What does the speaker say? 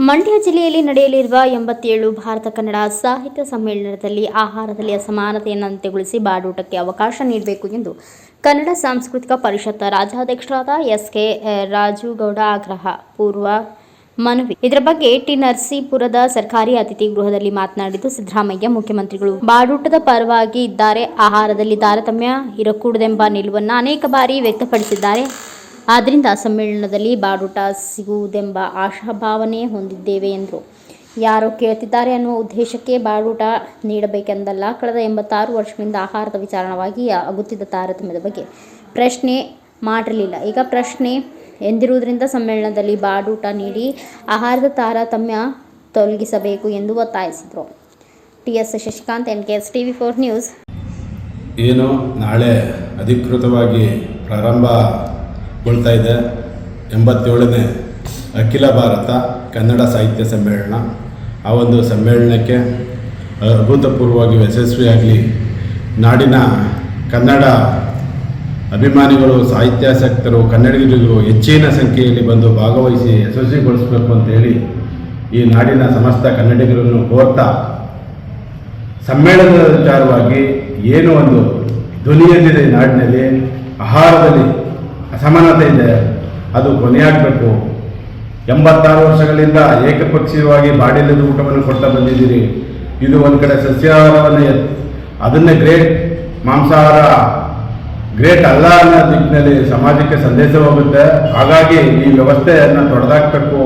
ಮಂಡ್ಯ ಜಿಲ್ಲೆಯಲ್ಲಿ ನಡೆಯಲಿರುವ 87 ಭಾರತ ಕನ್ನಡ ಸಾಹಿತ್ಯ ಸಮ್ಮೇಳನದಲ್ಲಿ ಆಹಾರದಲ್ಲಿ ಅಸಮಾನತೆಯನ್ನು ಅಂತ್ಯಗೊಳಿಸಿ ಬಾಡೂಟಕ್ಕೆ ಅವಕಾಶ ನೀಡಬೇಕು ಎಂದು ಕನ್ನಡ ಸಾಂಸ್ಕೃತಿಕ ಪರಿಷತ್ ರಾಜ್ಯಾಧ್ಯಕ್ಷರಾದ ಎಸ್.ಕೆ. ರಾಜುಗೌಡ ಆಗ್ರಹ ಪೂರ್ವ ಮನವಿ. ಇದರ ಬಗ್ಗೆ ಟಿ. ನರಸೀಪುರದ ಸರ್ಕಾರಿ ಅತಿಥಿ ಗೃಹದಲ್ಲಿ ಮಾತನಾಡಿದ್ದು, ಸಿದ್ದರಾಮಯ್ಯ ಮುಖ್ಯಮಂತ್ರಿಗಳು ಬಾಡೂಟದ ಪರವಾಗಿ ಇದ್ದಾರೆ. ಆಹಾರದಲ್ಲಿ ತಾರತಮ್ಯ ಇರಕೂಡದೆಂಬ ನಿಲುವನ್ನು ಅನೇಕ ಬಾರಿ ವ್ಯಕ್ತಪಡಿಸಿದ್ದಾರೆ. ಆದ್ದರಿಂದ ಸಮ್ಮೇಳನದಲ್ಲಿ ಬಾಡೂಟ ಸಿಗುವುದೆಂಬ ಆಶಾಭಾವನೆ ಹೊಂದಿದ್ದೇವೆ ಎಂದರು. ಯಾರೋ ಕೇಳ್ತಿದ್ದಾರೆ ಅನ್ನುವ ಉದ್ದೇಶಕ್ಕೆ ಬಾಡೂಟ ನೀಡಬೇಕೆಂದಲ್ಲ. ಕಳೆದ 86 ವರ್ಷಗಳಿಂದ ಆಹಾರದ ವಿಚಾರವಾಗಿ ಆಗುತ್ತಿದ್ದ ತಾರತಮ್ಯದ ಬಗ್ಗೆ ಪ್ರಶ್ನೆ ಮಾಡಿರಲಿಲ್ಲ. ಈಗ ಪ್ರಶ್ನೆ ಎಂದಿರುವುದರಿಂದ ಸಮ್ಮೇಳನದಲ್ಲಿ ಬಾಡೂಟ ನೀಡಿ ಆಹಾರದ ತಾರತಮ್ಯ ತೊಲಗಿಸಬೇಕು ಎಂದು ಒತ್ತಾಯಿಸಿದರು. T S. Shashikant, NKS TV4 news. ಏನು ನಾಳೆ ಅಧಿಕೃತವಾಗಿ ಪ್ರಾರಂಭಗೊಳ್ತಾ ಇದೆ 87ನೇ ಅಖಿಲ ಭಾರತ ಕನ್ನಡ ಸಾಹಿತ್ಯ ಸಮ್ಮೇಳನ. ಆ ಒಂದು ಸಮ್ಮೇಳನಕ್ಕೆ ಅಭೂತಪೂರ್ವವಾಗಿ ಯಶಸ್ವಿಯಾಗಲಿ. ನಾಡಿನ ಕನ್ನಡ ಅಭಿಮಾನಿಗಳು, ಸಾಹಿತ್ಯಾಸಕ್ತರು, ಕನ್ನಡಿಗರು ಹೆಚ್ಚಿನ ಸಂಖ್ಯೆಯಲ್ಲಿ ಬಂದು ಭಾಗವಹಿಸಿ ಯಶಸ್ವಿಗೊಳಿಸಬೇಕು ಅಂತೇಳಿ ಈ ನಾಡಿನ ಸಮಸ್ತ ಕನ್ನಡಿಗರನ್ನು ಕೋರ್ತಾ, ಸಮ್ಮೇಳನದ ವಿಚಾರವಾಗಿ ಏನು ಒಂದು ಧ್ವನಿಯಲ್ಲಿದೆ ನಾಡಿನಲ್ಲಿ, ಆಹಾರದಲ್ಲಿ ಅಸಮಾನತೆ ಇದೆ, ಅದು ಕೊನೆಯಾಗಬೇಕು. 86 ವರ್ಷಗಳಿಂದ ಏಕಪಕ್ಷೀಯವಾಗಿ ಬಾಡಿಲ್ಲದ ಊಟವನ್ನು ಕೊಡ್ತಾ ಬಂದಿದ್ದೀರಿ. ಇದು ಒಂದು ಕಡೆ ಸಸ್ಯಾಹಾರವನ್ನು ಅದನ್ನೇ ಗ್ರೇಟ್, ಮಾಂಸಾಹಾರ ಗ್ರೇಟ್ ಅಲ್ಲ ಅನ್ನೋ ದಿಕ್ಕಿನಲ್ಲಿ ಸಮಾಜಕ್ಕೆ ಸಂದೇಶ ಹೋಗುತ್ತೆ. ಹಾಗಾಗಿ ಈ ವ್ಯವಸ್ಥೆಯನ್ನು ತೊಡೆದಾಕಬೇಕು.